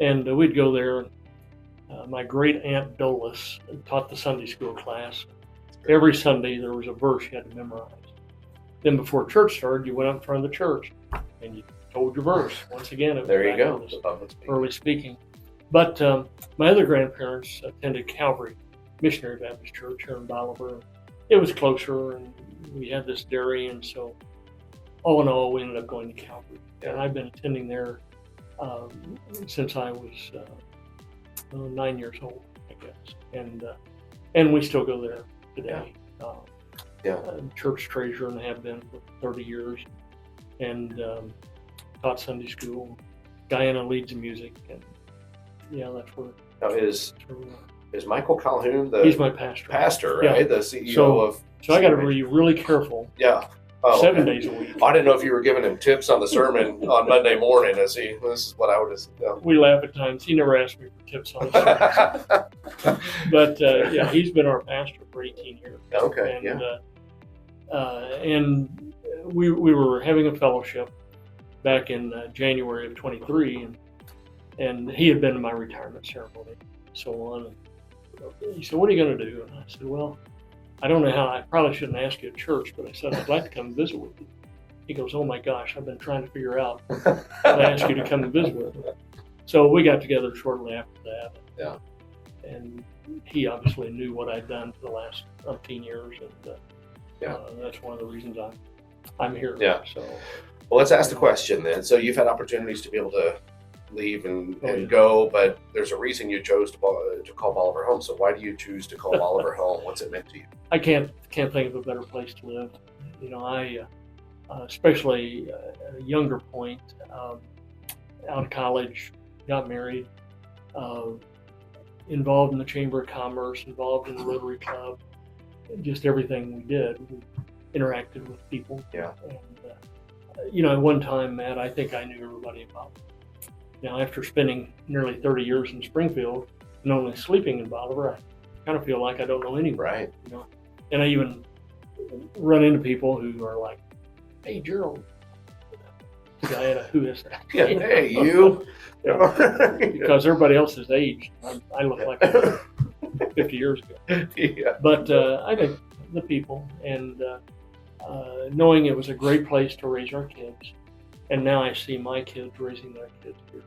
Speaker 2: And we'd go there. My great aunt Dolus taught the Sunday school class. Every Sunday there was a verse you had to memorize. Then before church started, you went up in front of the church and you told your verse. Once again, it was
Speaker 1: there you go.
Speaker 2: Early speaking. But my other grandparents attended Calvary Missionary Baptist Church here in Bolivar. It was closer, and we had this dairy, and so all in all, we ended up going to Calvary. And I've been attending there since I was 9 years old, I guess. And we still go there today. Church treasurer and have been for 30 years, and taught Sunday school. Guyana leads the music, and that's where.
Speaker 1: Now is Michael Calhoun
Speaker 2: he's my pastor?
Speaker 1: Pastor, right? The CEO of.
Speaker 2: So I got to be really careful.
Speaker 1: Yeah.
Speaker 2: 7 days a week.
Speaker 1: I didn't know if you were giving him tips on the sermon on Monday morning. This is what I would have.
Speaker 2: We laugh at times. He never asked me for tips on the sermon. But he's been our pastor for 18 years.
Speaker 1: Okay.
Speaker 2: And we were having a fellowship back in January of 23, and he had been to my retirement ceremony and so on. And he said, "What are you going to do?" And I said, "Well, I don't know how. I probably shouldn't ask you at church, but I said I'd like to come visit with you." He goes, "Oh my gosh, I've been trying to figure out how to ask you to come and visit with me." So we got together shortly after that.
Speaker 1: Yeah.
Speaker 2: And he obviously knew what I'd done for the last 15 years, and that's one of the reasons I'm here.
Speaker 1: Yeah.
Speaker 2: So,
Speaker 1: well, let's ask the question then. So you've had opportunities to be able to leave and go, but there's a reason you chose to call Bolivar home. So why do you choose to call Bolivar home? What's it meant to you?
Speaker 2: I can't think of a better place to live. You know, I especially at a younger point, out of college, got married, involved in the Chamber of Commerce, involved in the Rotary Club, just everything we did. We interacted with people.
Speaker 1: Yeah.
Speaker 2: And at one time, Matt, I think I knew everybody about it. Now, after spending nearly 30 years in Springfield and only sleeping in Bolivar, I kind of feel like I don't know anyone.
Speaker 1: Right.
Speaker 2: And I even run into people who are like, "Hey, Jerald." Guyana, who is that?
Speaker 1: Yeah, hey, you.
Speaker 2: Because everybody else is aged. I look like 50 years ago.
Speaker 1: Yeah.
Speaker 2: But I think the people and knowing it was a great place to raise our kids. And now I see my kids raising their kids here.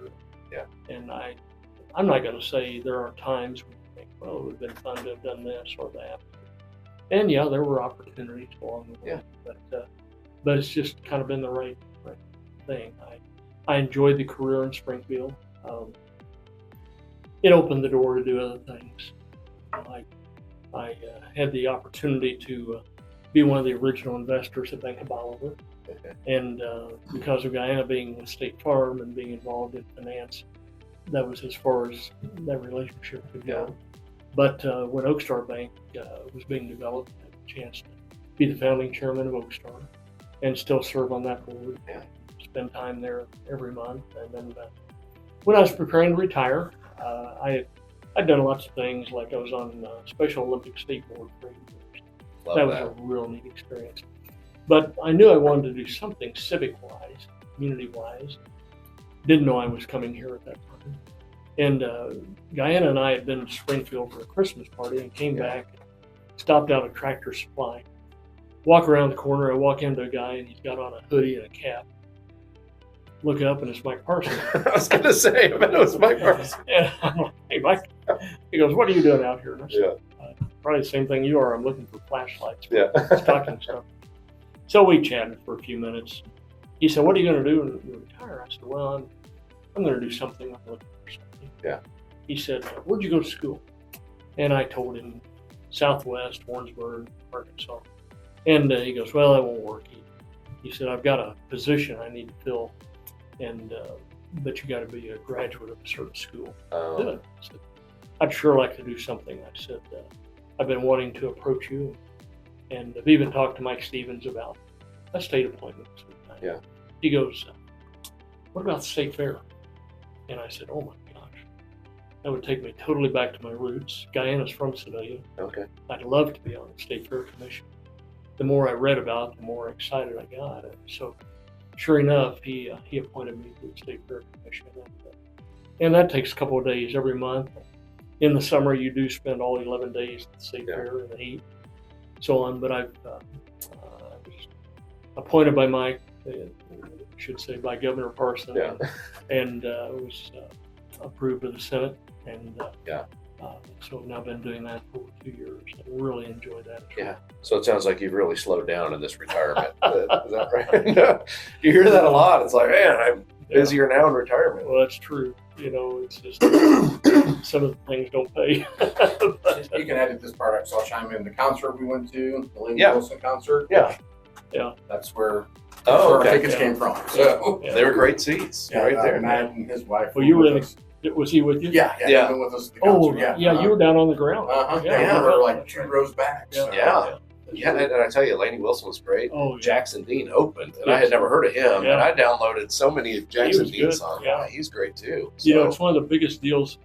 Speaker 1: Yeah.
Speaker 2: And I'm not going to say there are times when you think, well, it would have been fun to have done this or that. And there were opportunities along the way.
Speaker 1: Yeah.
Speaker 2: But it's just kind of been the right thing. I enjoyed the career in Springfield. It opened the door to do other things. I had the opportunity to be one of the original investors at Bank of Bolivar.
Speaker 1: Okay.
Speaker 2: And because of Guyana being with State Farm and being involved in finance, that was as far as that relationship could go. But when Oakstar Bank was being developed, I had a chance to be the founding chairman of Oakstar and still serve on that board.
Speaker 1: Yeah.
Speaker 2: Spend time there every month. And then when I was preparing to retire, I'd done lots of things, like I was on Special Olympics State Board for 8 years. That was a real neat experience. But I knew I wanted to do something civic-wise, community-wise. Didn't know I was coming here at that time. And Guyana and I had been to Springfield for a Christmas party and came back and stopped out at Tractor Supply. Walk around the corner. I walk into a guy, and he's got on a hoodie and a cap. Look up, and it's Mike Parsons.
Speaker 1: I was going to say, I bet it was Mike Parsons.
Speaker 2: And I'm like, hey, Mike. He goes, what are you doing out here? And I said,
Speaker 1: Yeah.
Speaker 2: Probably the same thing you are. I'm looking for flashlights.
Speaker 1: Yeah.
Speaker 2: Stocking stuff. So we chatted for a few minutes. He said, what are you going to do when you retire? I said, well, I'm going to do something. I'm looking for something.
Speaker 1: Yeah.
Speaker 2: He said, where'd you go to school? And I told him Southwest, Warrensburg, Arkansas. And he goes, well, that won't work. He said, I've got a position I need to fill, and but you got to be a graduate of a certain school. Good. I said, I'd sure like to do something. I said, I've been wanting to approach you, and I've even talked to Mike Stevens about a state appointment.
Speaker 1: Yeah.
Speaker 2: He goes, what about the state fair? And I said, oh my gosh, that would take me totally back to my roots. Guyana's from Sedalia.
Speaker 1: Okay.
Speaker 2: I'd love to be on the state fair commission. The more I read about it, the more excited I got. So sure enough, he appointed me to the state fair commission. And that takes a couple of days every month. In the summer, you do spend all 11 days at the state fair in the heat, so on. But I was appointed by Mike, I should say by Governor Parson, and was approved by the Senate. And so I've now been doing that for 2 years. I really enjoy that.
Speaker 1: Yeah. So it sounds like you've really slowed down in this retirement. Is that right? You hear that a lot. It's like, man, I'm busier now in retirement.
Speaker 2: Well, that's true. You know, it's just some of the things don't pay.
Speaker 3: You can edit this part up, so I'll chime in. The concert we went to, the Lainey Wilson concert.
Speaker 1: Yeah.
Speaker 3: That's where
Speaker 1: our
Speaker 3: tickets came from. So
Speaker 1: they were great seats right there.
Speaker 3: Matt and his wife.
Speaker 2: Well, you were in. Was he with you?
Speaker 3: Yeah. He's been with us at the concert.
Speaker 2: You were down on the ground.
Speaker 3: We were like 2 rows back. So.
Speaker 1: Yeah, and I tell you, Lainey Wilson was great. Jackson Dean opened, and I had never heard of him, and I downloaded so many of Jackson Dean's songs. Yeah, he's great too. So.
Speaker 2: You know, it's one of the biggest deals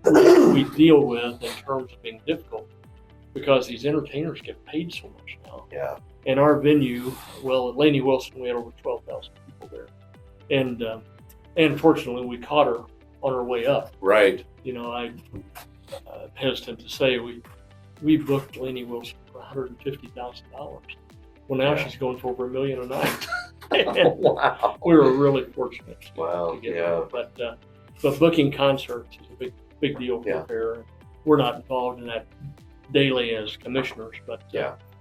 Speaker 2: we deal with in terms of being difficult, because these entertainers get paid so much now.
Speaker 1: Yeah.
Speaker 2: And our venue, well, at Lainey Wilson, we had over 12,000 people there, and fortunately, we caught her on her way up.
Speaker 1: Right.
Speaker 2: You know, I'm hesitant to say we booked Lainey Wilson for $150,000. Well, now she's going for over $1 million a night.
Speaker 1: Wow.
Speaker 2: We were really fortunate
Speaker 1: to
Speaker 2: get there. But booking concerts is a big deal for the fair. We're not involved in that daily as commissioners, but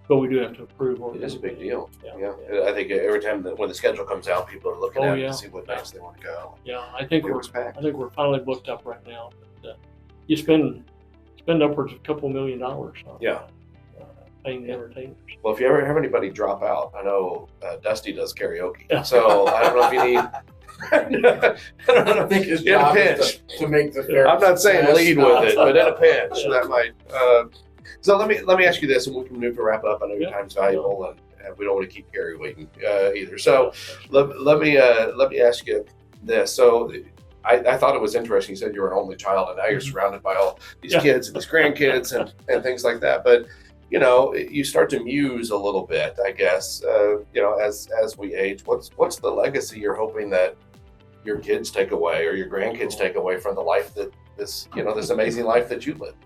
Speaker 2: we do have to approve.
Speaker 1: It is a big deal. Yeah. I think every time when the schedule comes out, people are looking at it to see what nights they want to go.
Speaker 2: Yeah, I think we're finally booked up right now. But, you spend upwards of a couple $1 million on paying the entertainers.
Speaker 1: Well, if you ever have anybody drop out, I know Dusty does karaoke, so I don't know if you need.
Speaker 3: I think his job is to make the fair.
Speaker 1: I'm not saying lead with it, but in a pinch, that might. So let me ask you this, and we can move to wrap up. I know your time's valuable, and we don't want to keep Gary waiting either. So let me ask you this. So I thought it was interesting. You said you were an only child, and now you're surrounded by all these kids and these grandkids and things like that. But you know, you start to muse a little bit, I guess. You know, as we age, what's the legacy you're hoping that your kids take away or your grandkids take away from the life that this amazing life that you live?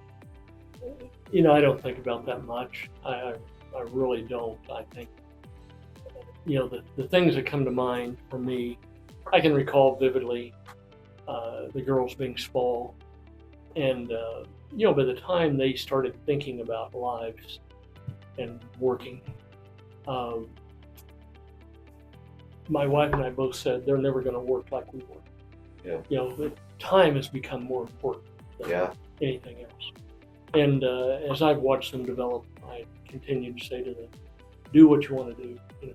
Speaker 2: You know, I don't think about that much. I really don't. I think, you know, the things that come to mind for me, I can recall vividly the girls being small. And, you know, by the time they started thinking about lives and working, my wife and I both said they're never going to work like we work.
Speaker 1: Yeah.
Speaker 2: You know, time has become more important than anything else. And as I've watched them develop, I continue to say to them, do what you want to do. You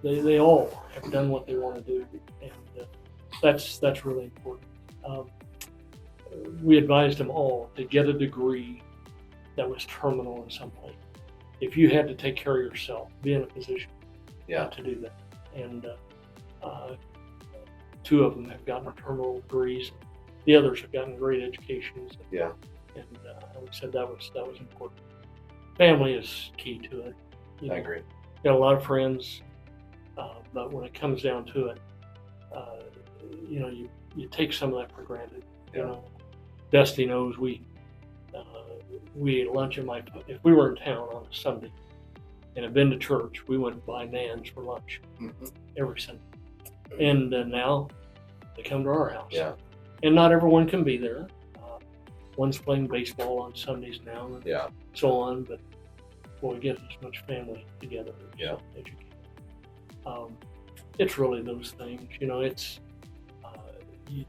Speaker 2: know, they all have done what they want to do, and that's really important. We advised them all to get a degree that was terminal in some way. If you had to take care of yourself, be in a position to do that. And 2 of them have gotten terminal degrees. The others have gotten great educations. And we said that was important. Family is key to it.
Speaker 1: I agree.
Speaker 2: Got a lot of friends, but when it comes down to it, you know, you take some of that for granted. You know, Dusty knows we ate lunch if we were in town on a Sunday, and have been to church. We went by Nan's for lunch every Sunday. And now they come to our house.
Speaker 1: Yeah.
Speaker 2: And not everyone can be there. One's playing baseball on Sundays now and so on, but we get as much family together as you can. It's really those things, it's, you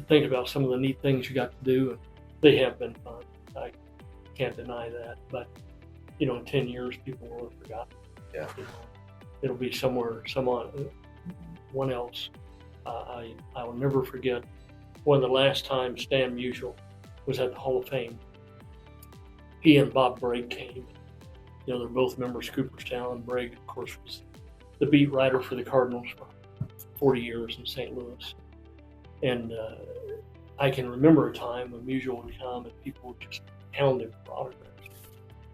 Speaker 2: think about some of the neat things you got to do, and they have been fun. I can't deny that, but in 10 years, people will have forgotten.
Speaker 1: Yeah.
Speaker 2: It'll be someone else. I will never forget one of the last times Stan Musial was at the Hall of Fame. He and Bob Bragg came. They're both members of Cooperstown, and Bragg, of course, was the beat writer for the Cardinals for 40 years in St. Louis. And I can remember a time when Musial would come and people would just pound him for autographs.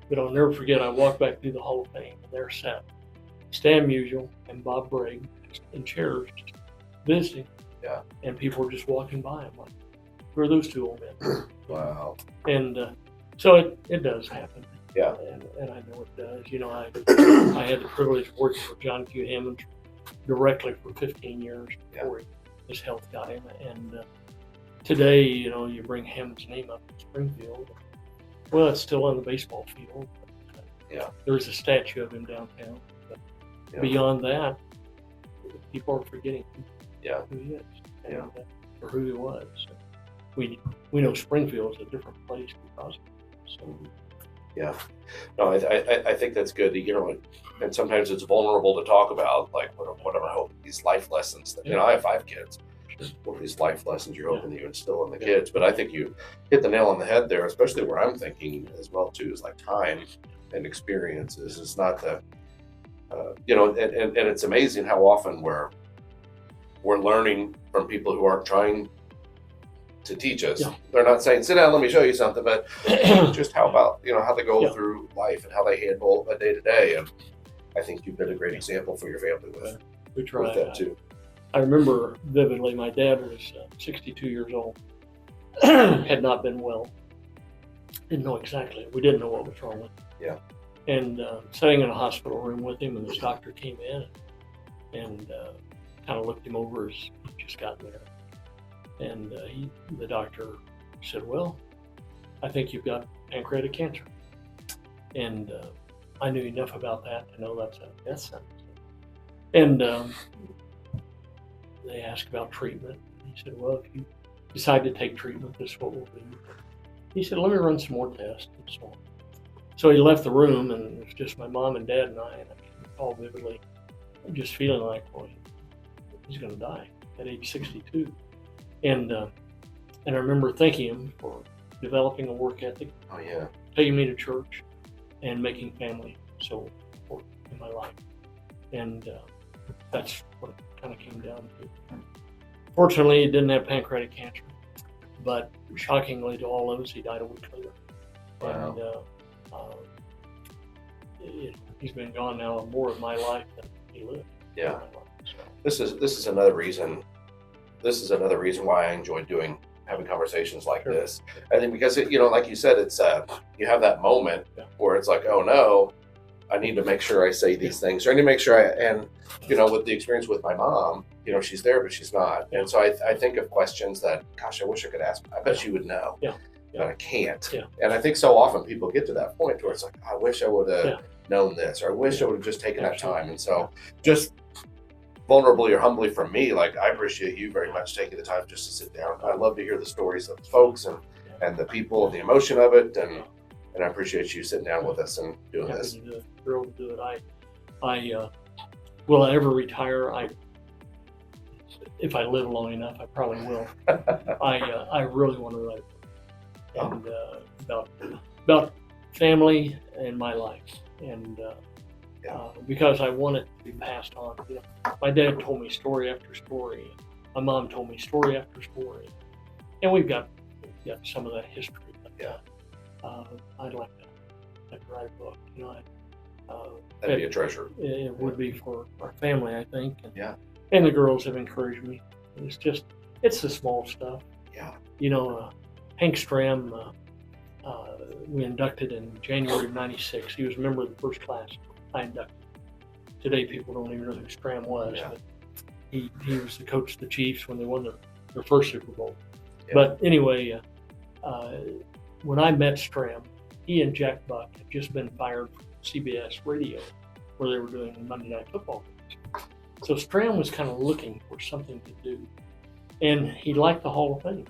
Speaker 2: But I'll never forget, I walked back through the Hall of Fame, and there sat Stan Musial and Bob Bragg in chairs just visiting.
Speaker 1: Yeah.
Speaker 2: And people were just walking by. I'm like, who are those two old men?
Speaker 1: Wow.
Speaker 2: And so it does happen.
Speaker 1: Yeah.
Speaker 2: And I know it does. I had the privilege of working for John Q. Hammond directly for 15 years before his health got him. And today, you bring Hammond's name up in Springfield. Well, it's still on the baseball field. But, there's a statue of him downtown. But beyond that, people are forgetting who he is and or who he was. So we know Springfield is a different place because of it. So.
Speaker 1: Yeah, no, I think that's good. And sometimes it's vulnerable to talk about, like, what am I hoping these life lessons that, I have 5 kids. What are these life lessons you're hoping that you instill in the kids? But I think you hit the nail on the head there, especially where I'm thinking as well too, is like time and experiences. It's not the, and it's amazing how often we're learning from people who aren't trying to teach us. Yeah. They're not saying, sit down, let me show you something, but just how about, how they go through life and how they handle a day to day. And I think you've been a great example for your family with that too.
Speaker 2: I remember vividly, my dad was 62 years old, had not been well, didn't know exactly. We didn't know what was wrong with him.
Speaker 1: Yeah.
Speaker 2: And sitting in a hospital room with him, and this doctor came in and kind of looked him over as he just got there. And the doctor said, well, I think you've got pancreatic cancer. And I knew enough about that to know that's a death sentence. And they asked about treatment. He said, well, if you decide to take treatment, this is what we'll do. He said, let me run some more tests and so on. So he left the room, and it was just my mom and dad and I can recall vividly just feeling like, well, he's going to die at age 62. And I remember thanking him for developing a work ethic, taking me to church, and making family so important in my life. And that's what it kind of came down to. Fortunately, he didn't have pancreatic cancer, but shockingly to all of us, he died a week later.
Speaker 1: Wow.
Speaker 2: And he's been gone now more of my life than he lived.
Speaker 1: Yeah. So. This is another reason. This is another reason why I enjoy having conversations like this. I think because like you said, it's you have that moment where it's like, oh no, I need to make sure I say these things, or I need to make sure and with the experience with my mom, she's there but she's not, and so I think of questions that, gosh, I wish I could ask. I bet she would know, but I can't. And I think so often people get to that point where it's like, I wish I would have known this, or I wish I would have just taken that time. And so just vulnerably or humbly from me, like, I appreciate you very much taking the time just to sit down. I love to hear the stories of the folks and the people and the emotion of it, and I appreciate you sitting down with us and doing this.
Speaker 2: Thrilled to do it. I will I ever retire? If I live long enough, I probably will. I really want to write a book and about family and my life, and because I want it to be passed on. My dad told me story after story. My mom told me story after story, and we've got some of that history. I'd like to write a book.
Speaker 1: That'd be a treasure.
Speaker 2: It would be for our family, I think. And the girls have encouraged me. It's the small stuff. Hank Stram, we inducted in January of '96. He was a member of the first class I inducted. Today, people don't even know who Stram was,
Speaker 1: Yeah.
Speaker 2: but he was the coach of the Chiefs when they won their first Super Bowl.
Speaker 1: Yeah.
Speaker 2: But anyway, when I met Stram, he and Jack Buck had just been fired from CBS Radio, where they were doing Monday Night Football games. So Stram was kind of looking for something to do, and he liked the Hall of Fame,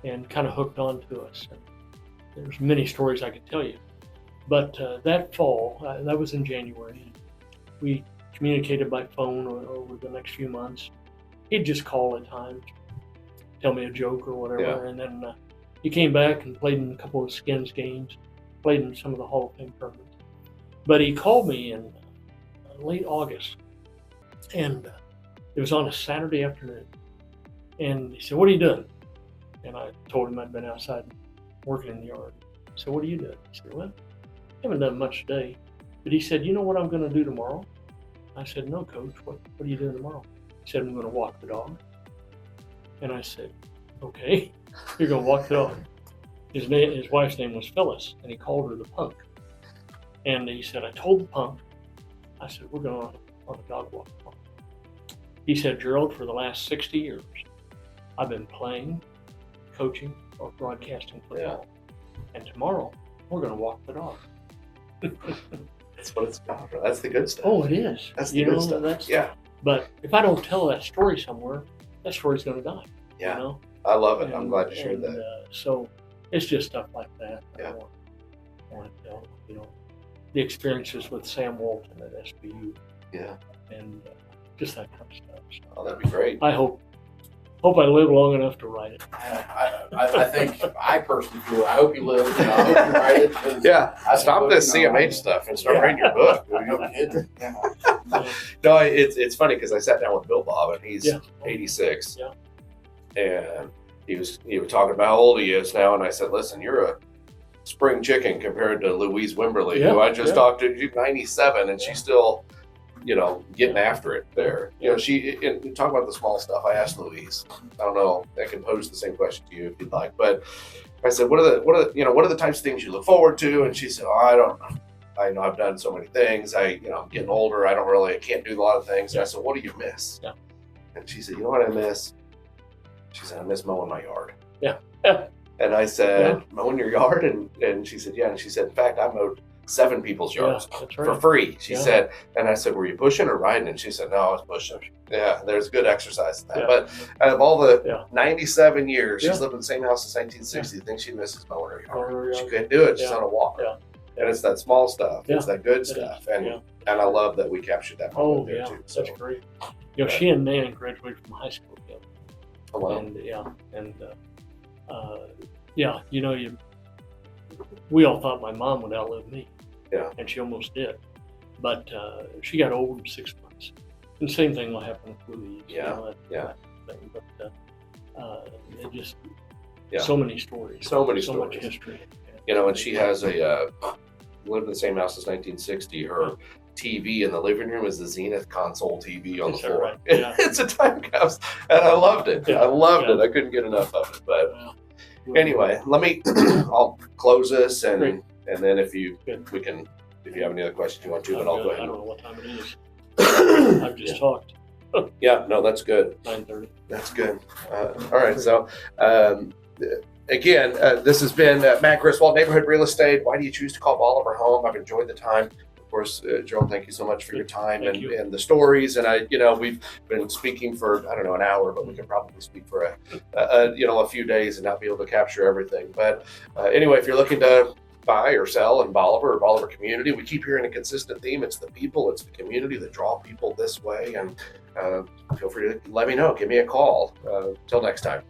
Speaker 2: and kind of hooked on to us. And there's many stories I could tell you, but that fall, that was in January. We communicated by phone over the next few months. He'd just call at times, tell me a joke or whatever, and then he came back and played in a couple of Skins games, played in some of the Hall of Fame tournaments. But he called me in late August, and it was on a Saturday afternoon. And he said, "What are you doing?" And I told him I'd been outside working in the yard. He said, "What are you doing?" I said, "Well, I haven't done much today." But he said, "You know what I'm going to do tomorrow?" I said, "No, Coach. What are you doing tomorrow?" He said, "I'm going to walk the dog." And I said, "Okay, you're going to walk the dog." His wife's name was Phyllis, and he called her the Punk. And he said, "I told the Punk," I said, "we're going on a dog walk." He said, "Jerald, for the last 60 years, I've been playing, coaching, or broadcasting football. And tomorrow, we're going to walk the dog."
Speaker 1: That's what it's about. That's the good stuff.
Speaker 2: Oh, it is.
Speaker 1: That's the good stuff.
Speaker 2: But if I don't tell that story somewhere, that story's going to die.
Speaker 1: Yeah.
Speaker 2: You know?
Speaker 1: I love it. I'm glad you shared that.
Speaker 2: So it's just stuff like that.
Speaker 1: Yeah.
Speaker 2: I want to tell, the experiences with Sam Walton at SBU.
Speaker 1: Yeah.
Speaker 2: And just that kind of stuff. So
Speaker 1: Oh, that'd be great.
Speaker 2: I hope I live long enough to write it.
Speaker 3: I think, I personally feel, I hope you live, I hope you write it. 'Cause
Speaker 1: Yeah.
Speaker 3: I
Speaker 1: Stop
Speaker 3: suppose,
Speaker 1: this CMH stuff and start writing your book.
Speaker 3: No kidding. Yeah.
Speaker 1: No, it's funny because I sat down with Bill Bob and he's
Speaker 2: Yeah.
Speaker 1: 86.
Speaker 2: Yeah.
Speaker 1: And he was talking about how old he is now, and I said, "Listen, you're a spring chicken compared to Louise Wimberly, who I just talked to. She's 97, and she's still, getting after it there. She and talk about the small stuff. I asked Louise. I don't know. I can pose the same question to you if you'd like, but I said, what are the types of things you look forward to? And she said, "Oh, I don't know. I know I've done so many things. I'm getting older. I can't do a lot of things." And I said, "What do you miss?"
Speaker 2: Yeah.
Speaker 1: And she said, "You know what I miss?" She said, "I miss mowing my yard."
Speaker 2: Yeah.
Speaker 1: And I said, "Mowing your yard?" And she said, "Yeah." And she said, "In fact, I mowed 7 people's yards
Speaker 2: that's right.
Speaker 1: for free." She said, and I said, "Were you pushing or riding?" And she said, "No, I was pushing." Yeah, there's good exercise in that.
Speaker 2: Yeah.
Speaker 1: But out of all the 97 years, she's
Speaker 2: Yeah.
Speaker 1: lived in the same house since 1960. I think she misses mowing her yard.
Speaker 2: Mowing her
Speaker 1: She
Speaker 2: yard.
Speaker 1: couldn't do it. She's
Speaker 2: Yeah.
Speaker 1: on a walker.
Speaker 2: Yeah.
Speaker 1: And it's that small stuff.
Speaker 2: Yeah.
Speaker 1: It's that good
Speaker 2: It
Speaker 1: stuff.
Speaker 2: is.
Speaker 1: And
Speaker 2: Yeah.
Speaker 1: and I love that we captured that moment
Speaker 2: Oh,
Speaker 1: there
Speaker 2: yeah.
Speaker 1: too. So,
Speaker 2: That's great. She and Nan graduated from high school together.
Speaker 1: oh, wow.
Speaker 2: We all thought my mom would outlive me.
Speaker 1: Yeah.
Speaker 2: And she almost did. But she got old in 6 months. And same thing will happen with Louise.
Speaker 1: Yeah.
Speaker 2: Thing. But it just,
Speaker 1: Yeah.
Speaker 2: so many stories.
Speaker 1: So many
Speaker 2: so
Speaker 1: stories.
Speaker 2: much history.
Speaker 1: And she has lived in the same house since 1960. Her TV in the living room is the Zenith console TV on the
Speaker 2: Is that
Speaker 1: floor.
Speaker 2: right? Yeah.
Speaker 1: It's a time capsule, and I loved it.
Speaker 2: Yeah.
Speaker 1: I loved
Speaker 2: Yeah.
Speaker 1: it. I couldn't get enough of it. But
Speaker 2: Well,
Speaker 1: anyway, I'll close this, and
Speaker 2: Great.
Speaker 1: then if you
Speaker 2: Good.
Speaker 1: if you have any other questions you want to,
Speaker 2: I'm
Speaker 1: but I'll
Speaker 2: good.
Speaker 1: go
Speaker 2: I
Speaker 1: ahead.
Speaker 2: don't know what time it is. I've just talked.
Speaker 1: Yeah, no, that's good.
Speaker 2: 9:30.
Speaker 1: That's good. All right, so again, this has been Matt Griswold, Neighborhood Real Estate. Why do you choose to call Bolivar home? I've enjoyed the time. Of course, Jerald, thank you so much for your time
Speaker 2: Thank you.
Speaker 1: and the stories. And we've been speaking for, I don't know, an hour, but we can probably speak for a few days and not be able to capture everything. But anyway, if you're looking to buy or sell in Bolivar or Bolivar community, we keep hearing a consistent theme. It's the people, it's the community that draw people this way. And feel free to let me know. Give me a call. Till next time.